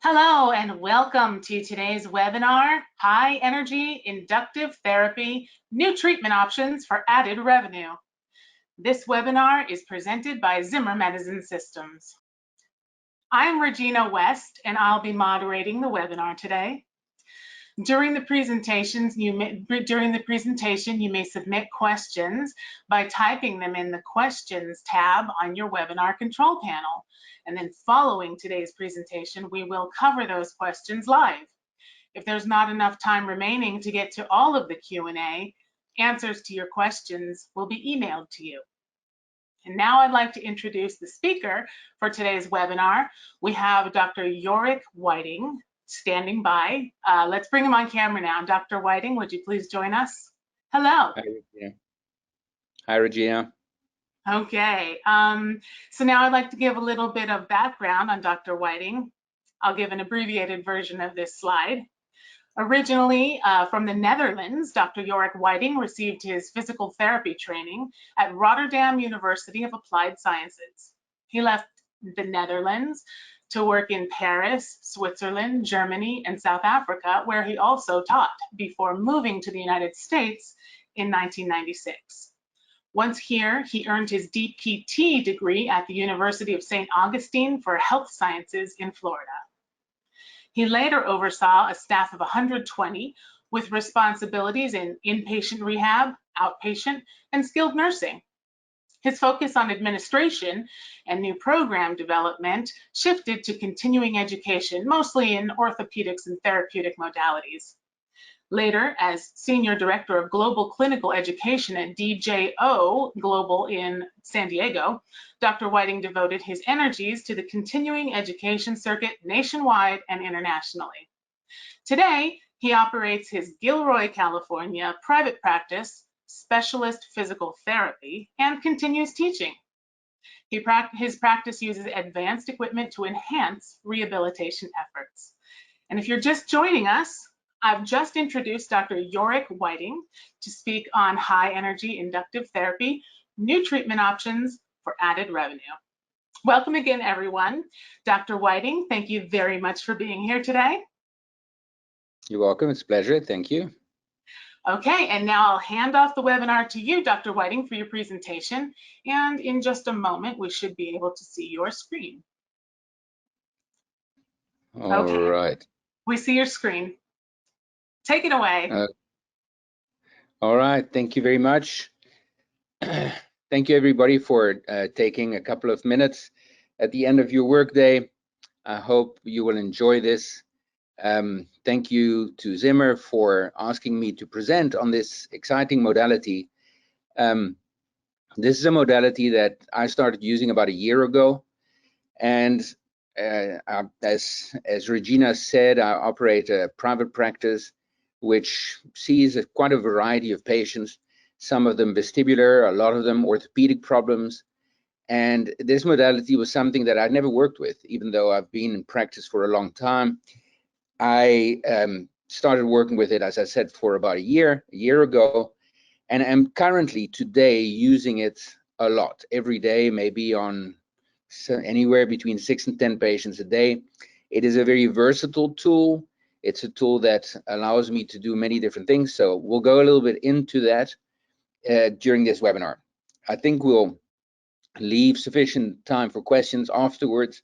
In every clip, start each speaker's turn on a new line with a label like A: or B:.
A: Hello and welcome to today's webinar, High Energy Inductive Therapy, New Treatment Options for Added Revenue. This webinar is presented by Zimmer MedizinSystems. I'm Regina West and I'll be moderating the webinar today. During the presentation, you may submit questions by typing them in the Questions tab on your webinar control panel. And then following today's presentation, we will cover those questions live. If there's not enough time remaining to get to all of the Q&A, answers to your questions will be emailed to you. And now I'd like to introduce the speaker for today's webinar. We have Dr. Yorick Whiting standing by. Let's bring him on camera now. Dr. Whiting, would you please join us? Hello.
B: Hi, Regina. Hi, Regina.
A: Okay, so now I'd like to give a little bit of background on Dr. Whiting. I'll give an abbreviated version of this slide. Originally from the Netherlands, Dr. Yorick Whiting received his physical therapy training at Rotterdam University of Applied Sciences. He left the Netherlands to work in Paris, Switzerland, Germany, and South Africa, where he also taught before moving to the United States in 1996. Once here, he earned his DPT degree at the University of St. Augustine for Health Sciences in Florida. He later oversaw a staff of 120 with responsibilities in inpatient rehab, outpatient, and skilled nursing. His focus on administration and new program development shifted to continuing education, mostly in orthopedics and therapeutic modalities. Later, as Senior Director of Global Clinical Education at DJO Global in San Diego, Dr. Whiting devoted his energies to the continuing education circuit nationwide and internationally. Today, he operates his Gilroy, California private practice, specialist physical therapy, and continues teaching. His practice uses advanced equipment to enhance rehabilitation efforts. And if you're just joining us, I've just introduced Dr. Yorick Whiting to speak on high energy inductive therapy, new treatment options for added revenue. Welcome again, everyone. Dr. Whiting, thank you very much for being here today.
B: You're welcome. It's a pleasure. Thank you.
A: Okay, and now I'll hand off the webinar to you, Dr. Whiting, for your presentation. And in just a moment, we should be able to see your screen.
B: All right.
A: We see your screen. Take it away.
B: All right. Thank you very much. Thank you, everybody, for taking a couple of minutes at the end of your workday. I hope you will enjoy this. Thank you to Zimmer for asking me to present on this exciting modality. This is a modality that I started using about a year ago. And as Regina said, I operate a private practice which sees quite a variety of patients, some of them vestibular, a lot of them orthopedic problems. And this modality was something that I'd never worked with, even though I've been in practice for a long time. I started working with it, as I said, for about a year ago, and I'm currently today using it a lot, every day, maybe on anywhere between 6 and 10 patients a day. It is a very versatile tool. It's a tool that allows me to do many different things. So we'll go a little bit into that during this webinar. I think we'll leave sufficient time for questions afterwards.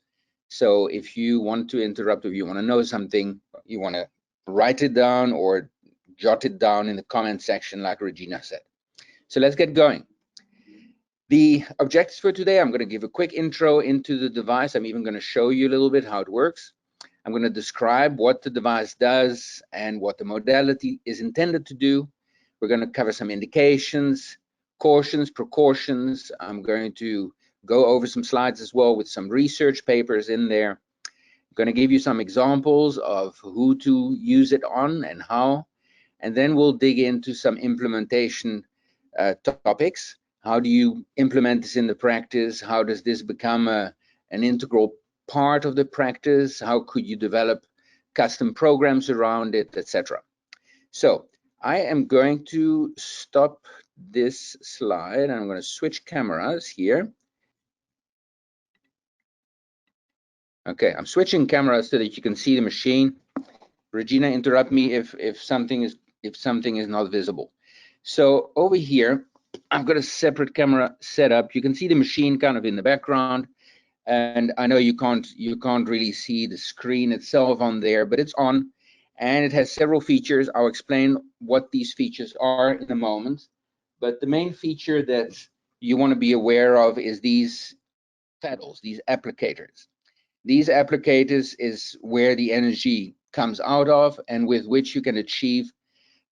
B: So if you want to interrupt, if you want to know something, you want to write it down or jot it down in the comment section like Regina said. So let's get going. The objectives for today, I'm going to give a quick intro into the device. I'm even going to show you a little bit how it works. I'm going to describe what the device does and what the modality is intended to do. We're going to cover some indications, cautions, precautions. I'm going to go over some slides as well with some research papers in there. I'm going to give you some examples of who to use it on and how. And then we'll dig into some implementation topics. How do you implement this in the practice? How does this become an integral part of the practice? How could you develop custom programs around it, etc.? So I am going to stop this slide. I'm going to switch cameras here. Okay, I'm switching cameras so that you can see the machine. Regina, interrupt me if something is not visible. So over here, I've got a separate camera set up. You can see the machine kind of in the background, and I know you can't really see the screen itself on there, but it's on, and it has several features. I'll explain what these features are in a moment. But the main feature that you want to be aware of is these pedals, these applicators. These applicators is where the energy comes out of and with which you can achieve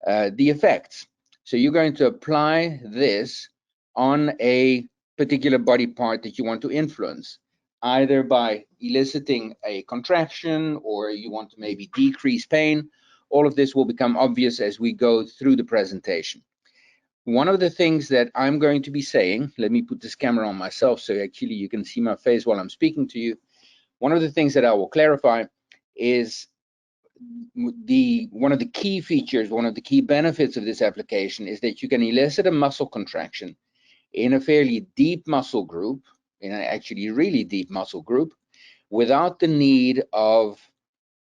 B: the effects. So you're going to apply this on a particular body part that you want to influence, either by eliciting a contraction or you want to maybe decrease pain. All of this will become obvious as we go through the presentation. One of the things that I'm going to be saying, let me put this camera on myself so actually you can see my face while I'm speaking to you. One of the things that I will clarify is one of the key features, one of the key benefits of this application is that you can elicit a muscle contraction in a fairly deep muscle group, in an actually really deep muscle group, without the need of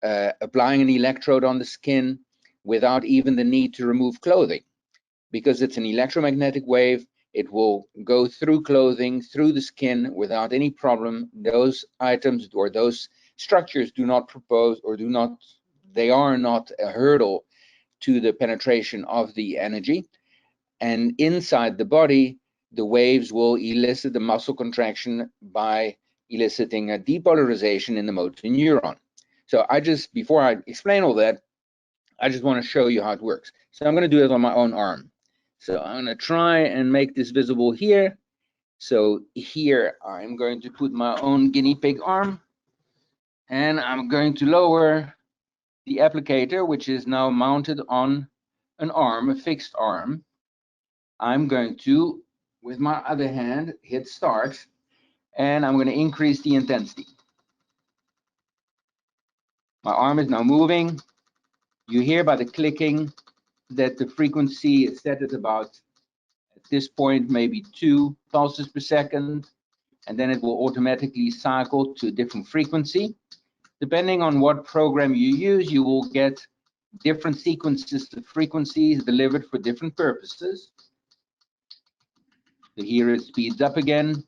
B: applying an electrode on the skin, without even the need to remove clothing. Because it's an electromagnetic wave, it will go through clothing, through the skin without any problem. Those items or those structures do not propose or do not, they are not a hurdle to the penetration of the energy. And inside the body, the waves will elicit the muscle contraction by eliciting a depolarization in the motor neuron. So before I explain all that, I just want to show you how it works. So I'm going to do it on my own arm. So I'm going to try and make this visible here. So here I'm going to put my own guinea pig arm, and I'm going to lower the applicator, which is now mounted on an arm, a fixed arm. I'm going to, with my other hand, hit start, and I'm going to increase the intensity. My arm is now moving. You hear by the clicking that the frequency is set at about, at this point, maybe 2 pulses per second, and then it will automatically cycle to a different frequency. Depending on what program you use, you will get different sequences of frequencies delivered for different purposes. So here it speeds up again,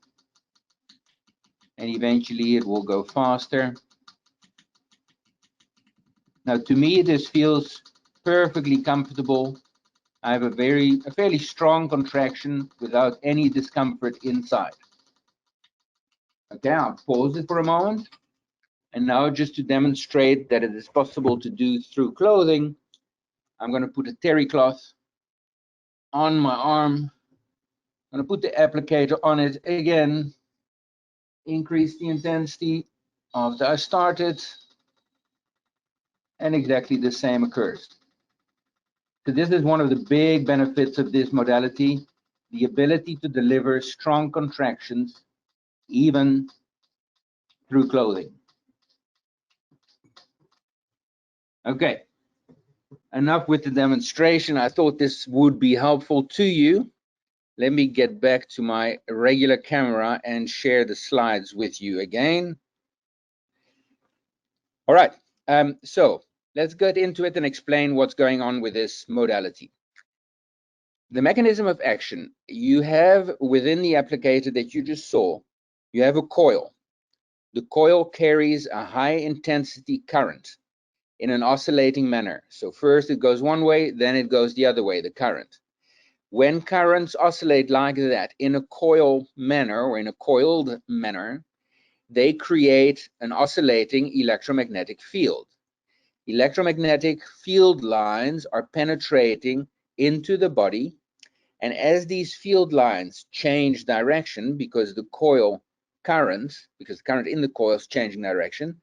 B: and eventually it will go faster. Now, to me, this feels perfectly comfortable. I have a fairly strong contraction without any discomfort inside. Okay, I'll pause it for a moment. And now, just to demonstrate that it is possible to do through clothing, I'm going to put a terry cloth on my arm. I'm going to put the applicator on it again, increase the intensity after I started, and exactly the same occurs. So this is one of the big benefits of this modality, the ability to deliver strong contractions even through clothing. Okay, enough with the demonstration. I thought this would be helpful to you. Let me get back to my regular camera and share the slides with you again. All right, so let's get into it and explain what's going on with this modality. The mechanism of action, you have within the applicator that you just saw, you have a coil. The coil carries a high intensity current in an oscillating manner. So first it goes one way, then it goes the other way, the current. When currents oscillate like that in a coil manner or in a coiled manner, they create an oscillating electromagnetic field. Electromagnetic field lines are penetrating into the body, and as these field lines change direction because the current in the coil is changing direction,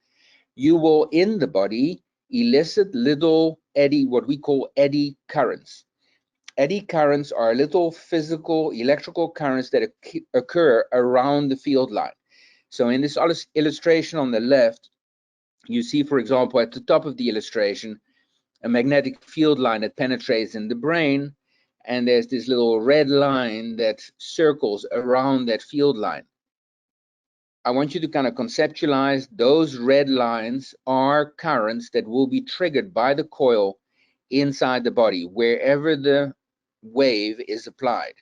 B: you will in the body elicit little what we call eddy currents. Eddy currents are little physical electrical currents that occur around the field line. So in this illustration on the left, you see, for example, at the top of the illustration, a magnetic field line that penetrates in the brain, and there's this little red line that circles around that field line. I want you to kind of conceptualize those red lines are currents that will be triggered by the coil inside the body, wherever the wave is applied.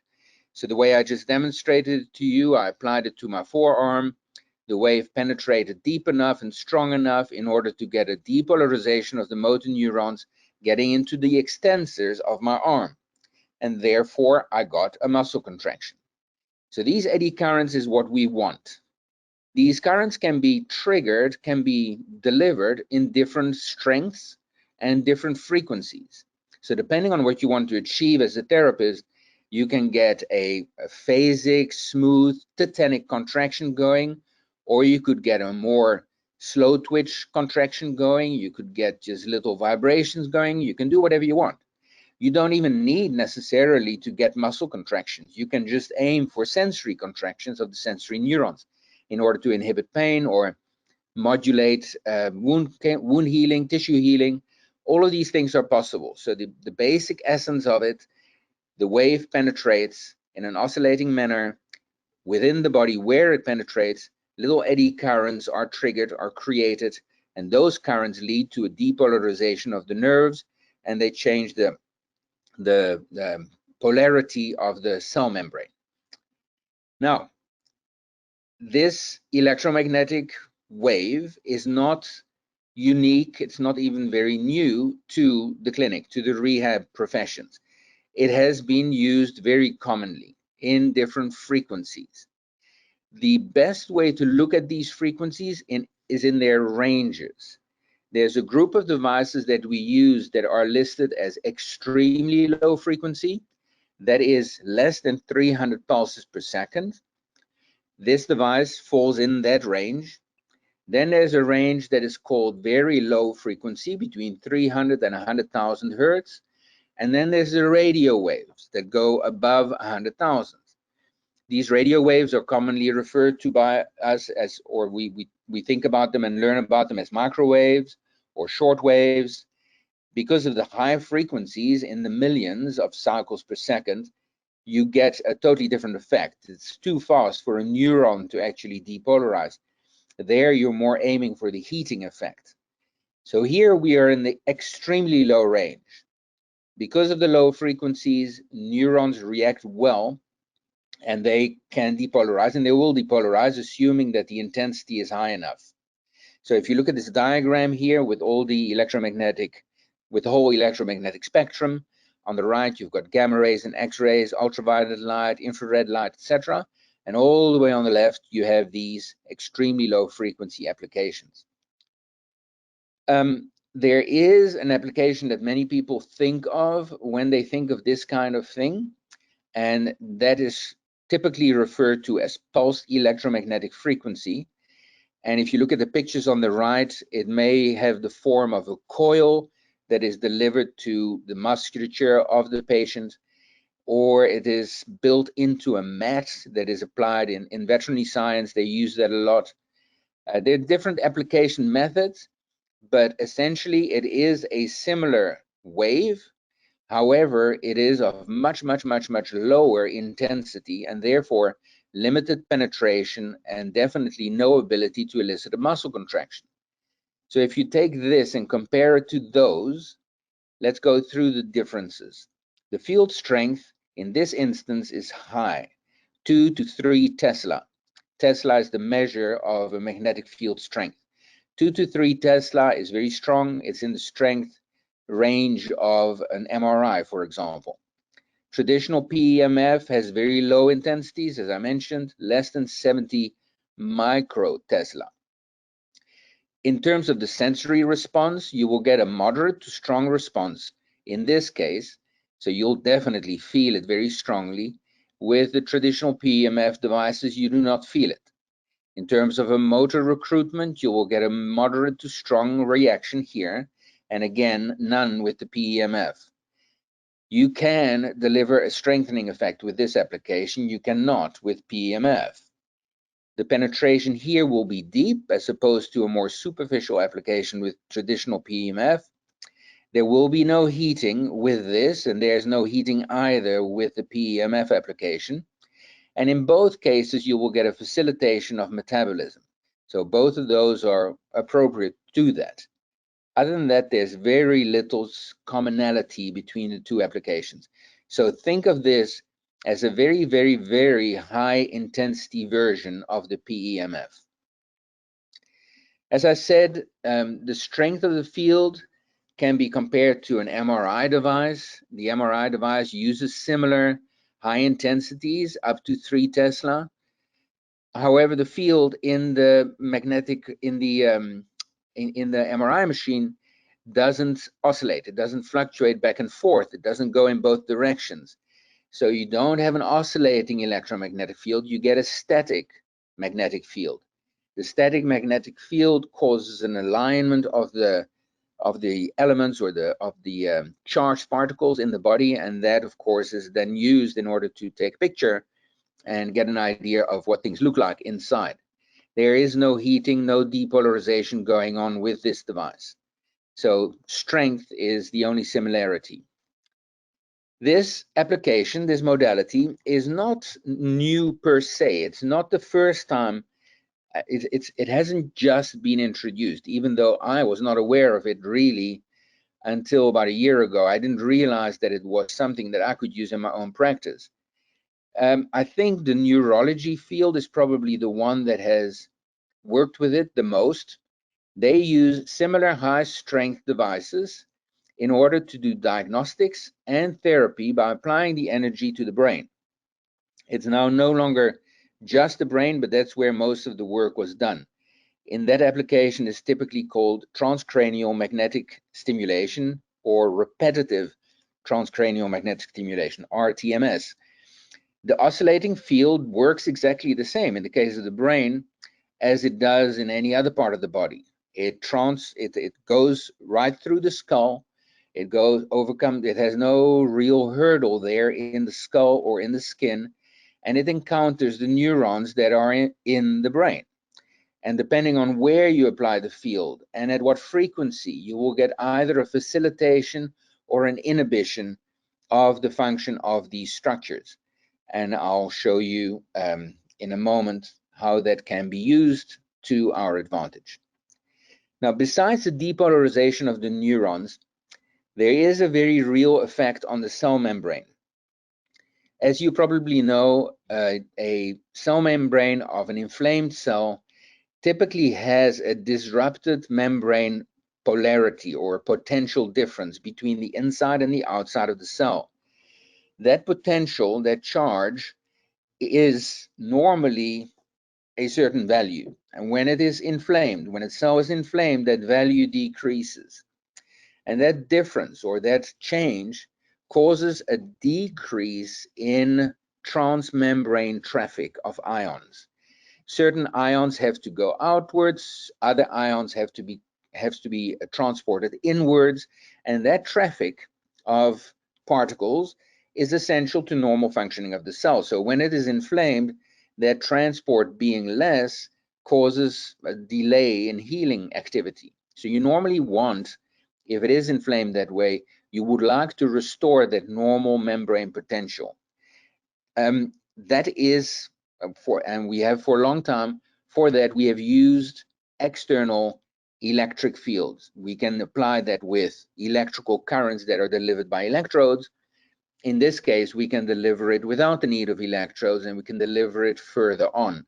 B: So the way I just demonstrated it to you, I applied it to my forearm. The wave penetrated deep enough and strong enough in order to get a depolarization of the motor neurons getting into the extensors of my arm. And therefore, I got a muscle contraction. So these eddy currents is what we want. These currents can be triggered, can be delivered in different strengths and different frequencies. So depending on what you want to achieve as a therapist, you can get a phasic, smooth, tetanic contraction going, or you could get a more slow twitch contraction going. You could get just little vibrations going. You can do whatever you want. You don't even need necessarily to get muscle contractions. You can just aim for sensory contractions of the sensory neurons in order to inhibit pain or modulate wound healing, tissue healing. All of these things are possible. So the basic essence of it, the wave penetrates in an oscillating manner within the body. Where it penetrates, little eddy currents are triggered, are created, and those currents lead to a depolarization of the nerves, and they change the polarity of the cell membrane. Now, this electromagnetic wave is not unique, it's not even very new to the clinic, to the rehab professions. It has been used very commonly in different frequencies. The best way to look at these frequencies is in their ranges. There's a group of devices that we use that are listed as extremely low frequency, that is less than 300 pulses per second. This device falls in that range. Then there's a range that is called very low frequency, between 300 and 100,000 hertz. And then there's the radio waves that go above 100,000. These radio waves are commonly referred to by us as, or we think about them and learn about them as microwaves or short waves. Because of the high frequencies in the millions of cycles per second, you get a totally different effect. It's too fast for a neuron to actually depolarize. There, you're more aiming for the heating effect. So here we are in the extremely low range. Because of the low frequencies, neurons react well, and they can depolarize, and they will depolarize, assuming that the intensity is high enough. So if you look at this diagram here with all the electromagnetic, with the whole electromagnetic spectrum, on the right, you've got gamma rays and X-rays, ultraviolet light, infrared light, etc. And all the way on the left, you have these extremely low frequency applications. There is an application that many people think of when they think of this kind of thing, and that is typically referred to as pulsed electromagnetic frequency. And if you look at the pictures on the right, it may have the form of a coil that is delivered to the musculature of the patient, or it is built into a mat that is applied in veterinary science. They use that a lot. There are different application methods, but essentially it is a similar wave. However, it is of much lower intensity, and therefore limited penetration and definitely no ability to elicit a muscle contraction. So if you take this and compare it to those, let's go through the differences. The field strength in this instance is high, 2 to 3 Tesla. Tesla is the measure of a magnetic field strength. 2 to 3 Tesla is very strong. It's in the strength range of an MRI, for example. Traditional PEMF has very low intensities, as I mentioned, less than 70 micro Tesla. In terms of the sensory response, you will get a moderate to strong response in this case, so you'll definitely feel it very strongly. With the traditional PEMF devices, you do not feel it. In terms of a motor recruitment, you will get a moderate to strong reaction here, and again, none with the PEMF. You can deliver a strengthening effect with this application. You cannot with PEMF. The penetration here will be deep as opposed to a more superficial application with traditional PEMF. There will be no heating with this, and there's no heating either with the PEMF application. And in both cases, you will get a facilitation of metabolism. So both of those are appropriate to do that. Other than that, there's very little commonality between the two applications. So think of this as a very, very, very high intensity version of the PEMF. As I said, the strength of the field can be compared to an MRI device. The MRI device uses similar high intensities up to 3 Tesla. However, the field in the magnetic in the MRI machine doesn't oscillate. It doesn't fluctuate back and forth. It doesn't go in both directions. So you don't have an oscillating electromagnetic field. You get a static magnetic field. The static magnetic field causes an alignment of the elements or of the charged particles in the body, and that, of course, is then used in order to take a picture and get an idea of what things look like inside. There is no heating, no depolarization going on with this device. So strength is the only similarity. This application, this modality, is not new per se. It's not the first time. It hasn't just been introduced, even though I was not aware of it really until about a year ago. I didn't realize that it was something that I could use in my own practice. I think the neurology field is probably the one that has worked with it the most. They use similar high strength devices in order to do diagnostics and therapy by applying the energy to the brain. It's now no longer just the brain, but that's where most of the work was done. In that application is typically called transcranial magnetic stimulation or repetitive transcranial magnetic stimulation, RTMS. The oscillating field works exactly the same in the case of the brain as it does in any other part of the body. It goes right through the skull. It has no real hurdle there in the skull or in the skin, and it encounters the neurons that are in the brain. And depending on where you apply the field and at what frequency, you will get either a facilitation or an inhibition of the function of these structures. And I'll show you in a moment how that can be used to our advantage. Now, besides the depolarization of the neurons, there is a very real effect on the cell membrane. As you probably know, a cell membrane of an inflamed cell typically has a disrupted membrane polarity or potential difference between the inside and the outside of the cell. That potential, that charge, is normally a certain value. And when it is inflamed, when a cell is inflamed, that value decreases. And that difference or that change causes a decrease in transmembrane traffic of ions. Certain ions have to go outwards, other ions have to be transported inwards, and that traffic of particles is essential to normal functioning of the cell. So when it is inflamed, that transport being less causes a delay in healing activity. So you normally want, if it is inflamed that way, you would like to restore that normal membrane potential. That is and we have for a long time, for that we have used external electric fields. We can apply that with electrical currents that are delivered by electrodes. In this case, we can deliver it without the need of electrodes, and we can deliver it further on.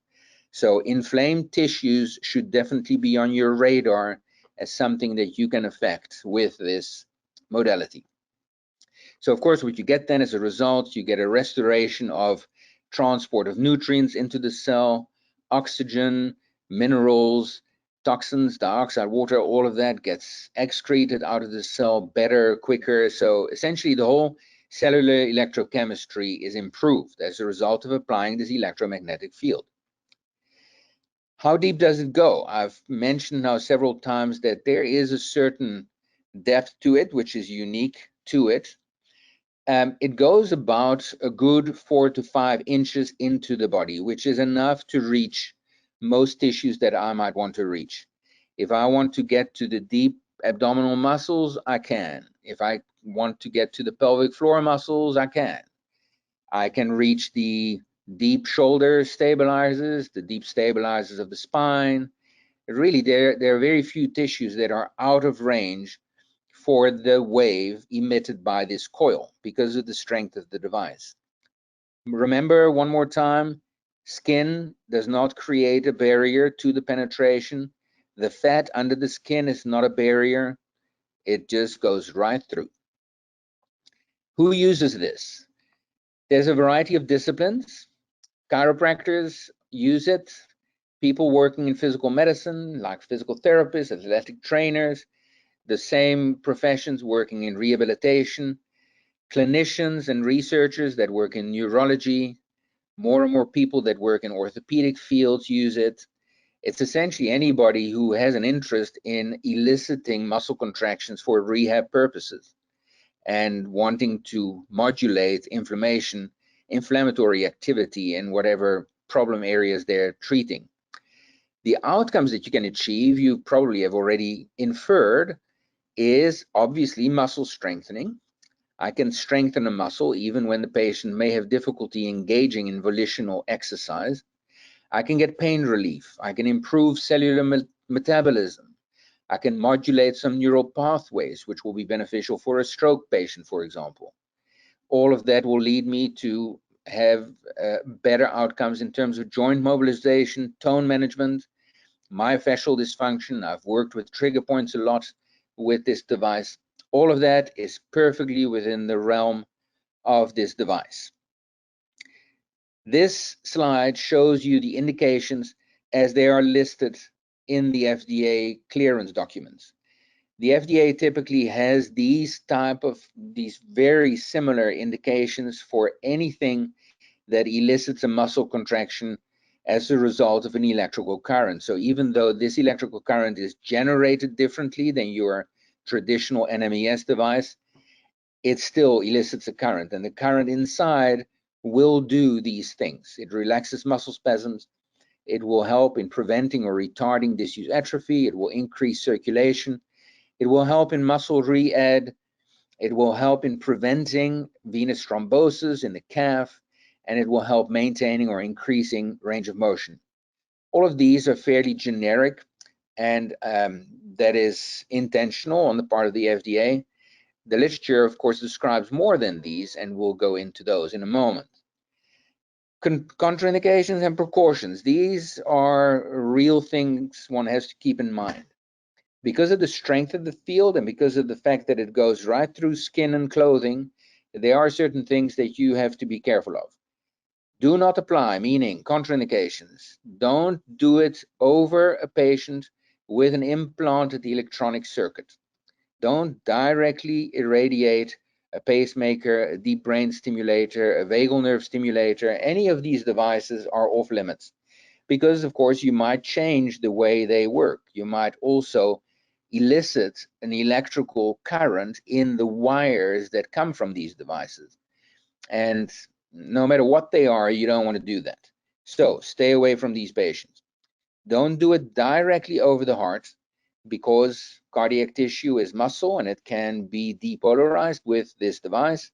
B: So inflamed tissues should definitely be on your radar as something that you can affect with this modality. So of course, what you get then as a result, you get a restoration of transport of nutrients into the cell, oxygen, minerals, toxins, dioxide, water, all of that gets excreted out of the cell better, quicker. So essentially the whole cellular electrochemistry is improved as a result of applying this electromagnetic field. How deep does it go? I've mentioned now several times that there is a certain depth to it, which is unique to it. It goes about a good 4 to 5 inches into the body, which is enough to reach most tissues that I might want to reach. If I want to get to the deep abdominal muscles, I can. If I want to get to the pelvic floor muscles, I can. I can reach the deep shoulder stabilizers, the deep stabilizers of the spine. Really, there are very few tissues that are out of range for the wave emitted by this coil because of the strength of the device. Remember one more time, skin does not create a barrier to the penetration. The fat under the skin is not a barrier. It just goes right through. Who uses this? There's a variety of disciplines. Chiropractors use it. People working in physical medicine, like physical therapists, athletic trainers, the same professions working in rehabilitation, clinicians and researchers that work in neurology, more and more people that work in orthopedic fields use it. It's essentially anybody who has an interest in eliciting muscle contractions for rehab purposes and wanting to modulate inflammatory activity in whatever problem areas they're treating. The outcomes that you can achieve, you probably have already inferred, is obviously muscle strengthening. I can strengthen a muscle even when the patient may have difficulty engaging in volitional exercise. I can get pain relief. I can improve cellular metabolism. I can modulate some neural pathways, which will be beneficial for a stroke patient, for example. All of that will lead me to have better outcomes in terms of joint mobilization, tone management, myofascial dysfunction. I've worked with trigger points a lot with this device. All of that is perfectly within the realm of this device. This slide shows you the indications as they are listed in the FDA clearance documents. The FDA typically has these very similar indications for anything that elicits a muscle contraction as a result of an electrical current. So even though this electrical current is generated differently than your traditional NMES device, it still elicits a current, and the current inside will do these things. It relaxes muscle spasms. It will help in preventing or retarding disuse atrophy. It will increase circulation. It will help in muscle re-add. It will help in preventing venous thrombosis in the calf, and it will help maintaining or increasing range of motion. All of these are fairly generic, and that is intentional on the part of the FDA. The literature, of course, describes more than these, and we'll go into those in a moment. Contraindications and precautions. These are real things one has to keep in mind. Because of the strength of the field and because of the fact that it goes right through skin and clothing, there are certain things that you have to be careful of. Do not apply, meaning contraindications. Don't do it over a patient with an implanted electronic circuit. Don't directly irradiate a pacemaker, a deep brain stimulator, a vagal nerve stimulator. Any of these devices are off limits because, of course, you might change the way they work. You might also elicit an electrical current in the wires that come from these devices. And no matter what they are, you don't want to do that. So stay away from these patients. Don't do it directly over the heart because cardiac tissue is muscle and it can be depolarized with this device.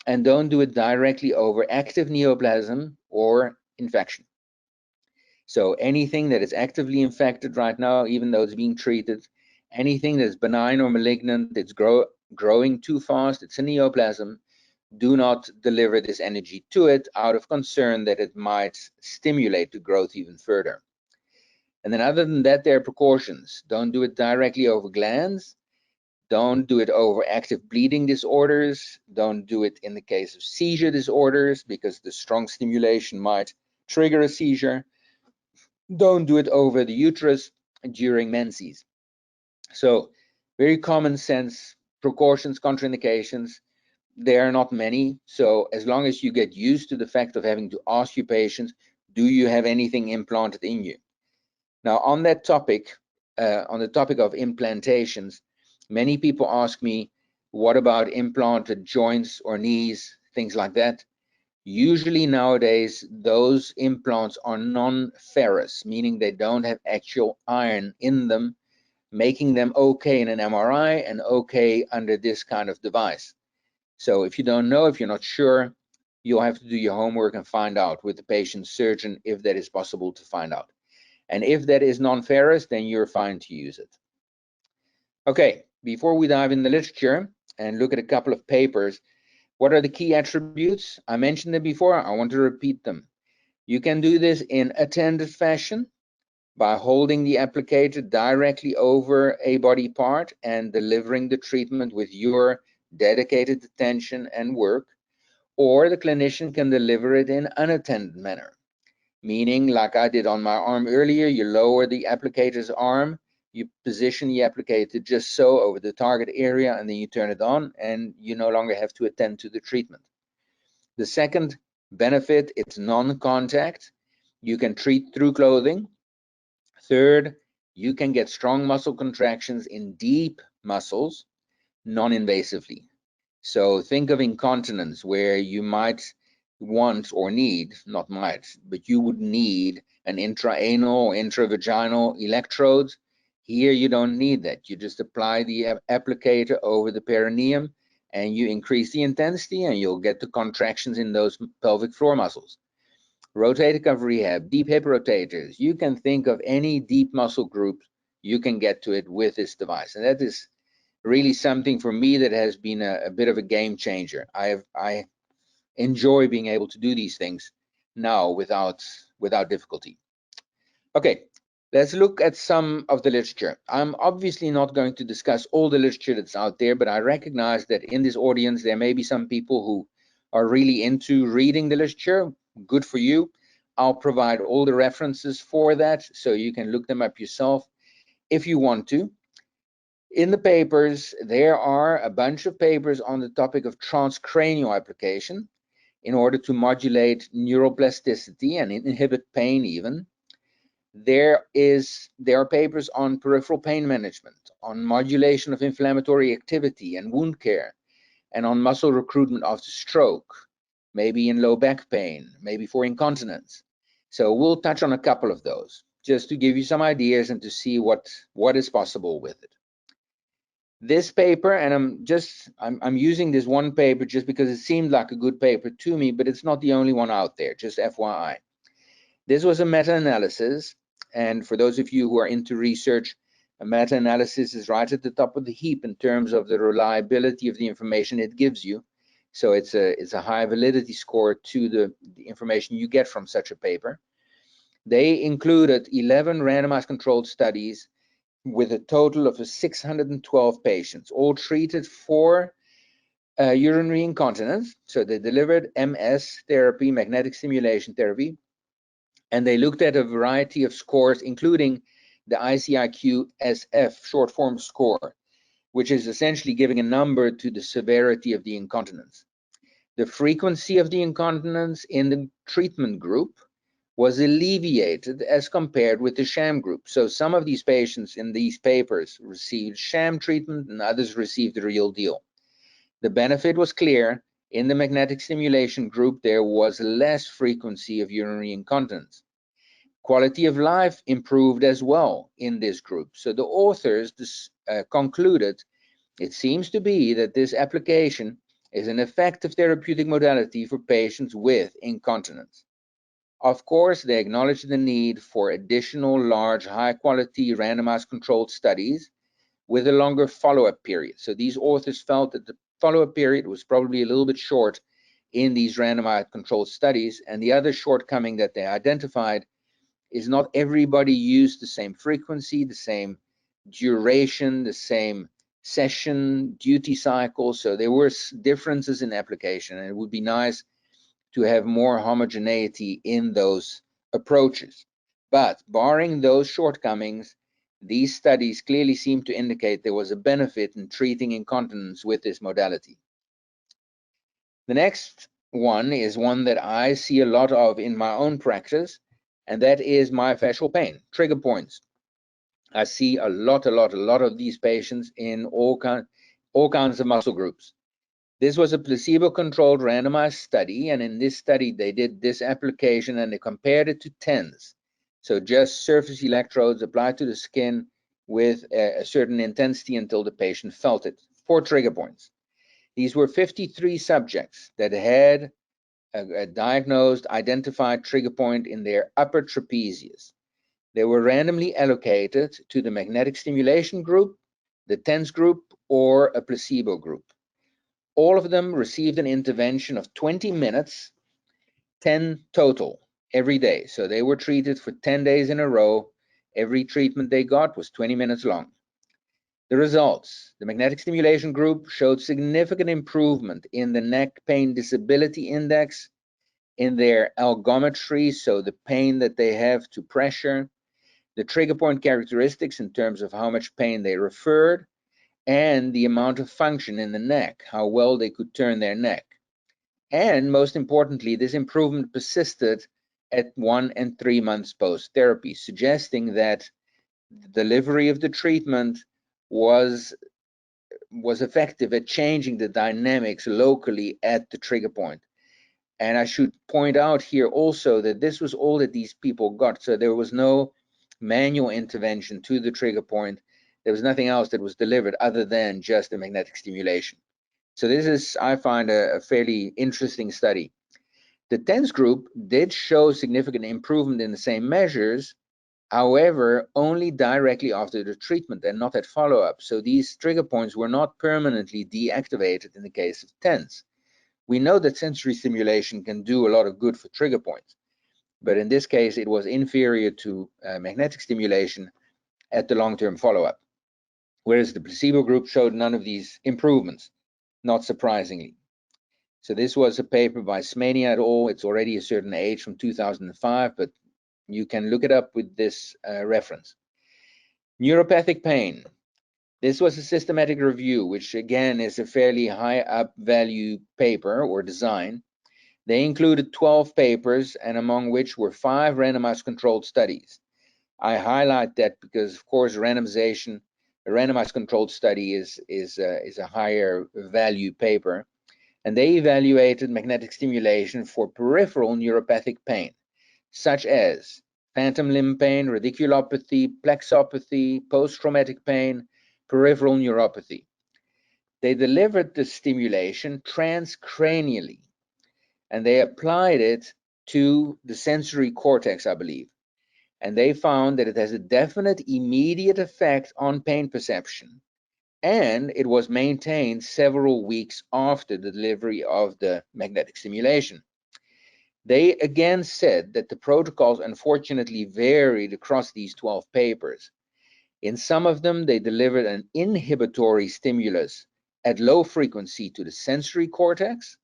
B: And don't do it directly over active neoplasm or infection. So anything that is actively infected right now, even though it's being treated, anything that's benign or malignant, it's growing too fast, it's a neoplasm, do not deliver this energy to it out of concern that it might stimulate the growth even further. And then other than that, there are precautions. Don't do it directly over glands. Don't do it over active bleeding disorders. Don't do it in the case of seizure disorders because the strong stimulation might trigger a seizure. Don't do it over the uterus during menses. So very common sense precautions, contraindications. There are not many. So as long as you get used to the fact of having to ask your patients, do you have anything implanted in you? Now on that topic, on the topic of implantations, many people ask me, what about implanted joints or knees, things like that? Usually nowadays, those implants are non-ferrous, meaning they don't have actual iron in them, making them okay in an MRI and okay under this kind of device. So if you don't know, if you're not sure, you'll have to do your homework and find out with the patient's surgeon if that is possible to find out. And if that is non-ferrous, then you're fine to use it. Okay, before we dive in the literature and look at a couple of papers, what are the key attributes? I mentioned them before, I want to repeat them. You can do this in attended fashion by holding the applicator directly over a body part and delivering the treatment with your dedicated attention and work, or the clinician can deliver it in unattended manner, meaning like I did on my arm earlier, you lower the applicator's arm, you position the applicator just so over the target area, and then you turn it on and you no longer have to attend to the treatment. The second benefit, it's non-contact. You can treat through clothing. Third, you can get strong muscle contractions in deep muscles non-invasively. So think of incontinence, where you might want or need, not might, but you would need an intraanal or intravaginal electrodes. Here you don't need that. You just apply the applicator over the perineum and you increase the intensity and you'll get the contractions in those pelvic floor muscles. Rotator cuff rehab, deep hip rotators. You can think of any deep muscle group, you can get to it with this device. And that is really something for me that has been a bit of a game changer. I enjoy being able to do these things now without difficulty. Okay, let's look at some of the literature. I'm obviously not going to discuss all the literature that's out there, but I recognize that in this audience there may be some people who are really into reading the literature. Good for you. I'll provide all the references for that so you can look them up yourself if you want to. In the papers, there are a bunch of papers on the topic of transcranial application in order to modulate neuroplasticity and inhibit pain even. There are papers on peripheral pain management, on modulation of inflammatory activity and wound care, and on muscle recruitment after stroke, maybe in low back pain, maybe for incontinence. So we'll touch on a couple of those just to give you some ideas and to see what is possible with it. This paper, and I'm using this one paper just because it seemed like a good paper to me, but it's not the only one out there, just FYI. This was a meta-analysis, and for those of you who are into research, a meta-analysis is right at the top of the heap in terms of the reliability of the information it gives you. So it's a high validity score to the information you get from such a paper. They included 11 randomized controlled studies with a total of 612 patients, all treated for urinary incontinence. So they delivered MS therapy, magnetic stimulation therapy, and they looked at a variety of scores, including the ICIQ-SF short form score, which is essentially giving a number to the severity of the incontinence. The frequency of the incontinence in the treatment group was alleviated as compared with the sham group. So some of these patients in these papers received sham treatment and others received the real deal. The benefit was clear. In the magnetic stimulation group, there was less frequency of urinary incontinence. Quality of life improved as well in this group. So the authors concluded it seems to be that this application is an effective therapeutic modality for patients with incontinence. Of course, they acknowledge the need for additional large, high-quality, randomized controlled studies with a longer follow-up period. So these authors felt that the follow-up period was probably a little bit short in these randomized controlled studies, and the other shortcoming that they identified is not everybody used the same frequency, the same duration, the same session duty cycle. So there were differences in application, and it would be nice to have more homogeneity in those approaches. But barring those shortcomings, these studies clearly seem to indicate there was a benefit in treating incontinence with this modality. The next one is one that I see a lot of in my own practice, and that is myofascial pain, trigger points. I see a lot of these patients in all kinds of muscle groups. This was a placebo-controlled randomized study, and in this study they did this application and they compared it to TENS. So just surface electrodes applied to the skin with a certain intensity until the patient felt it, 4 trigger points. These were 53 subjects that had a diagnosed, identified trigger point in their upper trapezius. They were randomly allocated to the magnetic stimulation group, the TENS group, or a placebo group. All of them received an intervention of 20 minutes, 10 total, every day. So they were treated for 10 days in a row. Every treatment they got was 20 minutes long. The results: the magnetic stimulation group showed significant improvement in the neck pain disability index, in their algometry, so the pain that they have to pressure, the trigger point characteristics in terms of how much pain they referred, and the amount of function in the neck, how well they could turn their neck. And most importantly, this improvement persisted at 1 and 3 months post-therapy, suggesting that the delivery of the treatment was effective at changing the dynamics locally at the trigger point. And I should point out here also that this was all that these people got. So there was no manual intervention to the trigger point. There was nothing else that was delivered other than just the magnetic stimulation. So this is, I find, a fairly interesting study. The TENS group did show significant improvement in the same measures, however, only directly after the treatment and not at follow-up. So these trigger points were not permanently deactivated in the case of TENS. We know that sensory stimulation can do a lot of good for trigger points, but in this case, it was inferior to magnetic stimulation at the long-term follow-up, whereas the placebo group showed none of these improvements, not surprisingly. So this was a paper by Smania et al. It's already a certain age, from 2005, but you can look it up with this reference. Neuropathic pain. This was a systematic review, which again is a fairly high up value paper or design. They included 12 papers, and among which were 5 randomized controlled studies. I highlight that because, of course, randomization, a randomized controlled study is a higher value paper. And they evaluated magnetic stimulation for peripheral neuropathic pain, such as phantom limb pain, radiculopathy, plexopathy, post-traumatic pain, peripheral neuropathy. They delivered the stimulation transcranially, and they applied it to the sensory cortex, I believe. And they found that it has a definite immediate effect on pain perception, and it was maintained several weeks after the delivery of the magnetic stimulation. They again said that the protocols unfortunately varied across these 12 papers. In some of them, they delivered an inhibitory stimulus at low frequency to the sensory cortex.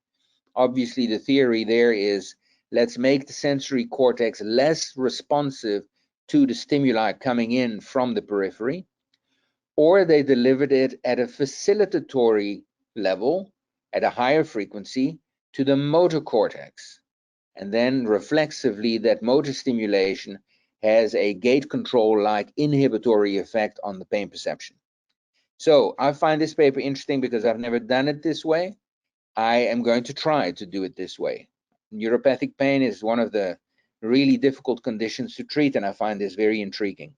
B: Obviously, the theory there is, let's make the sensory cortex less responsive to the stimuli coming in from the periphery. Or they delivered it at a facilitatory level, at a higher frequency, to the motor cortex. And then reflexively, that motor stimulation has a gate control-like inhibitory effect on the pain perception. So I find this paper interesting because I've never done it this way. I am going to try to do it this way. Neuropathic pain is one of the really difficult conditions to treat, and I find this very intriguing.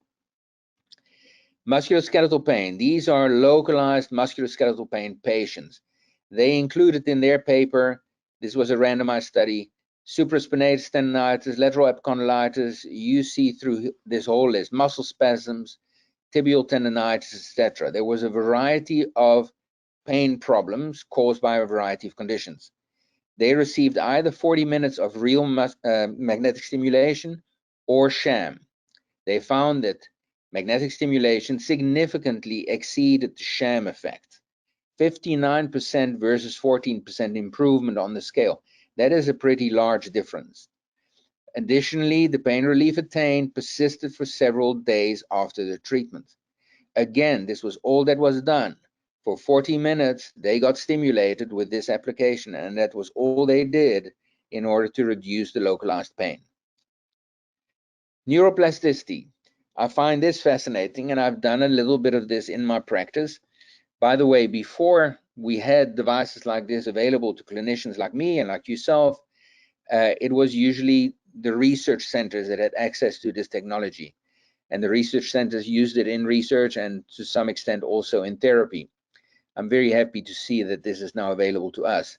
B: Musculoskeletal pain. These are localized musculoskeletal pain patients. They included in their paper, this was a randomized study, supraspinatus tendinitis, lateral epicondylitis. You see through this whole list, muscle spasms, tibial tendinitis, etc. There was a variety of pain problems caused by a variety of conditions. They received either 40 minutes of real magnetic stimulation or sham. They found that magnetic stimulation significantly exceeded the sham effect. 59% versus 14% improvement on the scale. That is a pretty large difference. Additionally, the pain relief attained persisted for several days after the treatment. Again, this was all that was done. For 40 minutes, they got stimulated with this application, and that was all they did in order to reduce the localized pain. Neuroplasticity. I find this fascinating, and I've done a little bit of this in my practice. By the way, before we had devices like this available to clinicians like me and like yourself, it was usually the research centers that had access to this technology. And the research centers used it in research and to some extent also in therapy. I'm very happy to see that this is now available to us.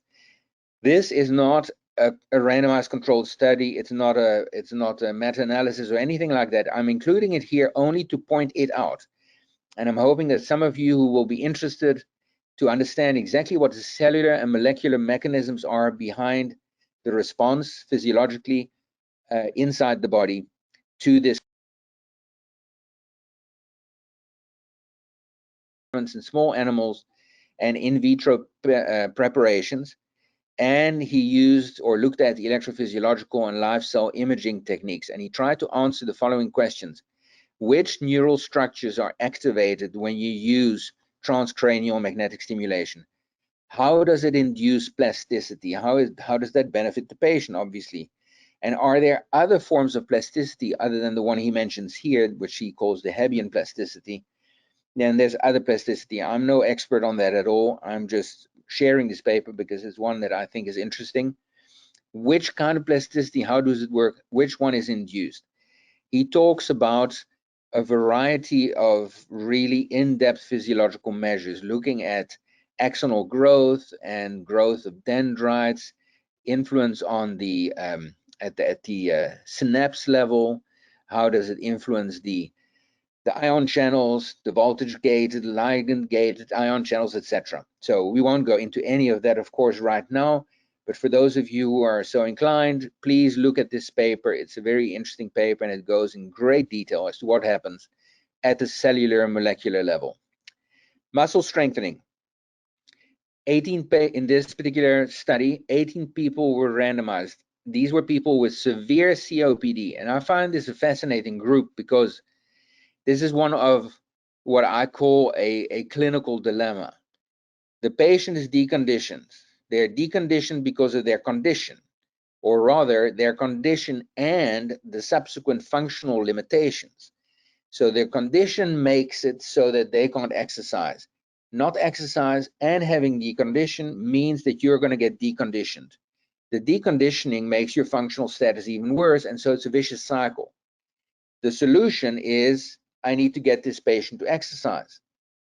B: This is not a randomized controlled study. It's not a meta-analysis or anything like that. I'm including it here only to point it out. And I'm hoping that some of you who will be interested to understand exactly what the cellular and molecular mechanisms are behind the response physiologically inside the body to this in small animals and in vitro preparations. And he used or looked at electrophysiological and live cell imaging techniques, and he tried to answer the following questions. Which neural structures are activated when you use transcranial magnetic stimulation? How does it induce plasticity? How does that benefit the patient, obviously? And are there other forms of plasticity other than the one he mentions here, which he calls the Hebbian plasticity? Then there's other plasticity. I'm no expert on that at all. I'm just sharing this paper because it's one that I think is interesting. Which kind of plasticity, how does it work? Which one is induced? He talks about a variety of really in-depth physiological measures, looking at axonal growth and growth of dendrites, influence on the synapse level. How does it influence the ion channels, the voltage-gated, ligand-gated ion channels, etc. So we won't go into any of that, of course, right now. But for those of you who are so inclined, please look at this paper. It's a very interesting paper, and it goes in great detail as to what happens at the cellular and molecular level. Muscle strengthening. In this particular study, 18 people were randomized. These were people with severe COPD, and I find this a fascinating group because this is one of what I call a clinical dilemma. The patient is deconditioned. They're deconditioned because of their condition, or rather their condition and the subsequent functional limitations. So their condition makes it so that they can't exercise. Not exercise and having decondition means that you're going to get deconditioned. The deconditioning makes your functional status even worse, and so it's a vicious cycle. The solution is I need to get this patient to exercise,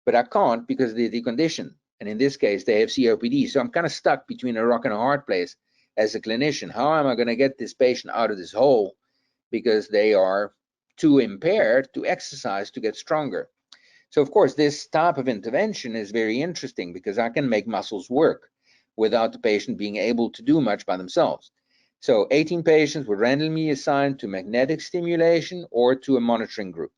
B: but I can't because they're deconditioned. And in this case, they have COPD. So I'm kind of stuck between a rock and a hard place as a clinician. How am I going to get this patient out of this hole because they are too impaired to exercise to get stronger? So of course, this type of intervention is very interesting because I can make muscles work without the patient being able to do much by themselves. So 18 patients were randomly assigned to magnetic stimulation or to a monitoring group.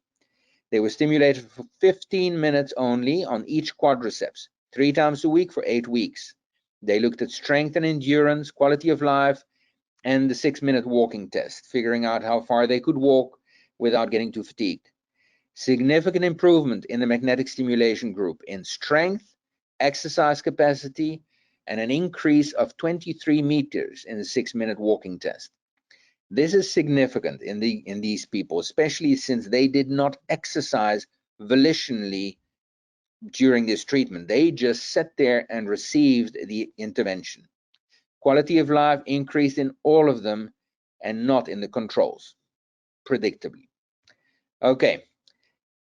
B: They were stimulated for 15 minutes only on each quadriceps, 3 times a week for 8 weeks. They looked at strength and endurance, quality of life, and the 6-minute walking test, figuring out how far they could walk without getting too fatigued. Significant improvement in the magnetic stimulation group in strength, exercise capacity, and an increase of 23 meters in the 6-minute walking test. This is significant in these people, especially since they did not exercise volitionally during this treatment. They just sat there and received the intervention. Quality of life increased in all of them and not in the controls, predictably. Okay,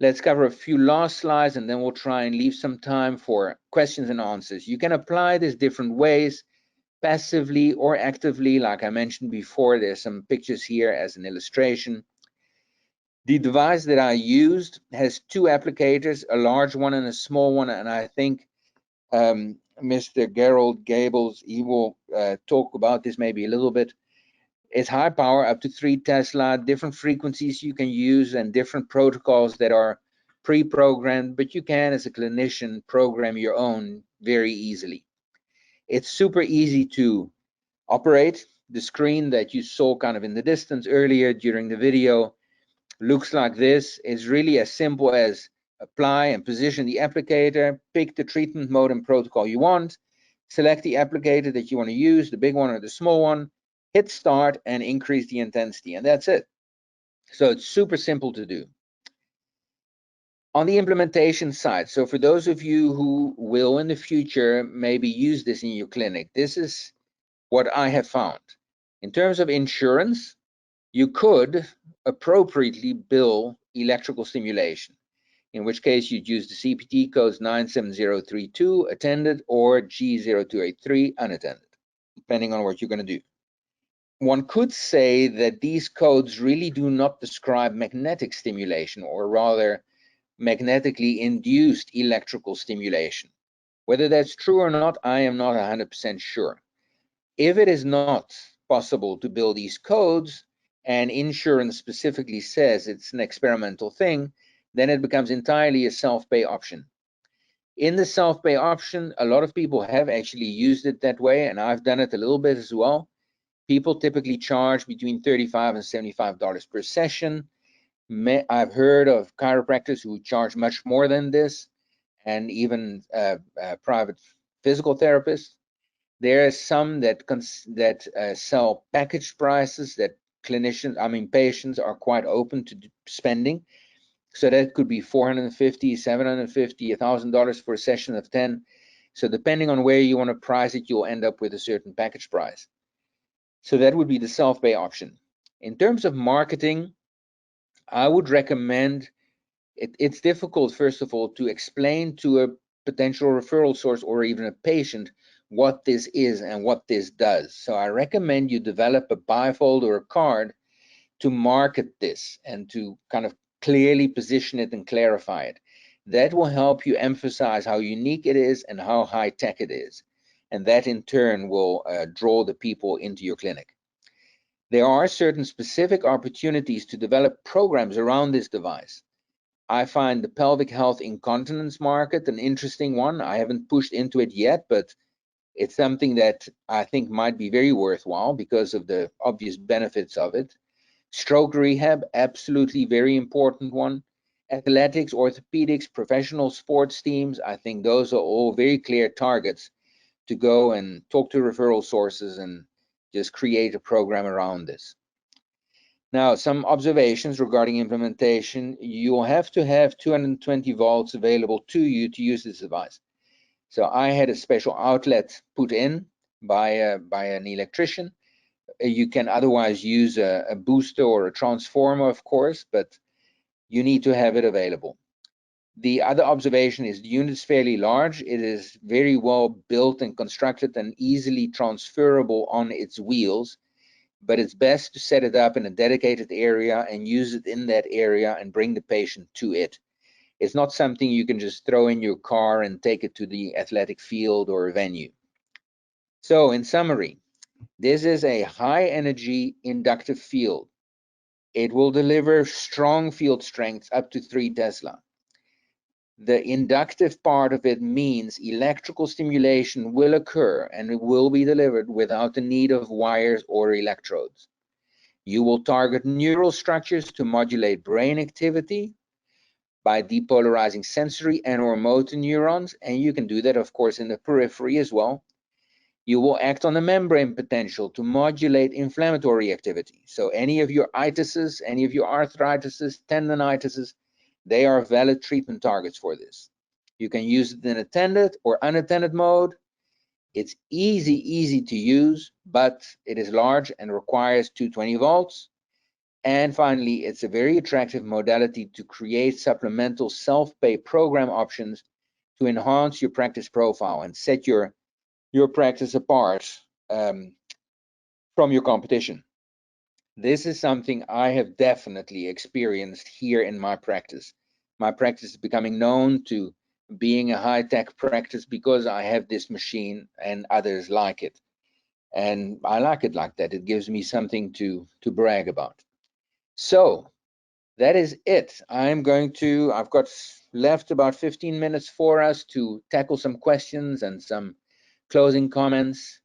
B: let's cover a few last slides and then we'll try and leave some time for questions and answers. You can apply this different ways, passively or actively. Like I mentioned before, there's some pictures here as an illustration. The device that I used has 2 applicators, a large one and a small one, and I think Mr. Gerald Gables, he will talk about this maybe a little bit. It's high power, up to 3 Tesla, different frequencies you can use and different protocols that are pre-programmed, but you can, as a clinician, program your own very easily. It's super easy to operate. The screen that you saw kind of in the distance earlier during the video looks like this. It's really as simple as apply and position the applicator, pick the treatment mode and protocol you want, select the applicator that you want to use, the big one or the small one, hit start and increase the intensity, and that's it. So it's super simple to do. On the implementation side, so for those of you who will in the future maybe use this in your clinic, this is what I have found. In terms of insurance, you could appropriately bill electrical stimulation, in which case you'd use the CPT codes 97032 attended or G0283 unattended, depending on what you're going to do. one could say that these codes really do not describe magnetic stimulation, or rather magnetically induced electrical stimulation. Whether that's true or not, I am not 100% sure. If it is not possible to build these codes, and insurance specifically says it's an experimental thing, then it becomes entirely a self-pay option. In the self-pay option, a lot of people have actually used it that way, and I've done it a little bit as well. People typically charge between $35 and $75 per session. I've heard of chiropractors who charge much more than this, and even private physical therapists. There are some that sell package prices that patients are quite open to spending. So that could be $450, $750, $1,000 for a session of 10. So depending on where you want to price it, you'll end up with a certain package price. So that would be the self-pay option. In terms of marketing, I would recommend, it's difficult, first of all, to explain to a potential referral source or even a patient what this is and what this does. So I recommend you develop a bifold or a card to market this and to kind of clearly position it and clarify it. That will help you emphasize how unique it is and how high tech it is. And that in turn will draw the people into your clinic. There are certain specific opportunities to develop programs around this device. I find the pelvic health incontinence market an interesting one. I haven't pushed into it yet, but it's something that I think might be very worthwhile because of the obvious benefits of it. Stroke rehab, absolutely very important one. Athletics, orthopedics, professional sports teams, I think those are all very clear targets to go and talk to referral sources and just create a program around this. Now, some observations regarding implementation. You'll have to have 220 volts available to you to use this device. So I had a special outlet put in by an electrician. You can otherwise use a booster or a transformer, of course, but you need to have it available. The other observation is the unit is fairly large. It is very well built and constructed and easily transferable on its wheels, but it's best to set it up in a dedicated area and use it in that area and bring the patient to it. It's not something you can just throw in your car and take it to the athletic field or venue. So in summary, this is a high energy inductive field. It will deliver strong field strengths up to 3 Tesla. The inductive part of it means electrical stimulation will occur and it will be delivered without the need of wires or electrodes. You will target neural structures to modulate brain activity by depolarizing sensory and/or motor neurons, and you can do that, of course, in the periphery as well. You will act on the membrane potential to modulate inflammatory activity. So any of your itises, any of your arthritises, tendinitises, they are valid treatment targets for this. You can use it in attended or unattended mode. It's easy to use, but it is large and requires 220 volts. And finally, it's a very attractive modality to create supplemental self-pay program options to enhance your practice profile and set your practice apart from your competition. This is something I have definitely experienced here in my practice. My practice is becoming known to being a high-tech practice because I have this machine and others like it. And I like it like that. It gives me something to brag about. So that is it. I've got left about 15 minutes for us to tackle some questions and some closing comments.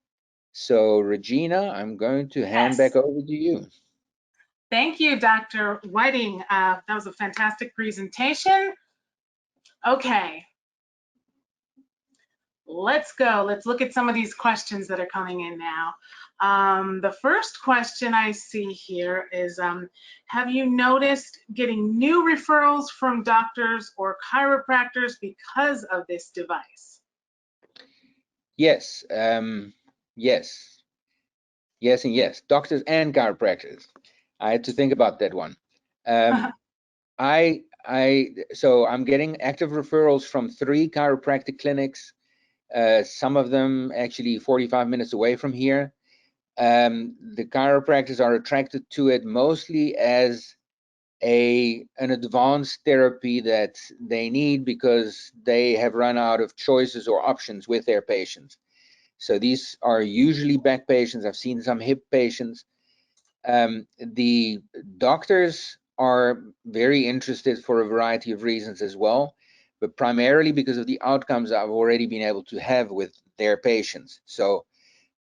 B: So Regina, I'm going to hand back over to you.
A: Thank you, Dr. Whiting. That was a fantastic presentation. Okay, let's go. Let's look at some of these questions that are coming in now. The first question I see here is, have you noticed getting new referrals from doctors or chiropractors because of this device?
B: Yes, yes, and yes, doctors and chiropractors. I had to think about that one. So I'm getting active referrals from 3 chiropractic clinics, some of them actually 45 minutes away from here. The chiropractors are attracted to it mostly as an advanced therapy that they need because they have run out of choices or options with their patients. So these are usually back patients. I've seen some hip patients. The doctors are very interested for a variety of reasons as well, but primarily because of the outcomes I've already been able to have with their patients. So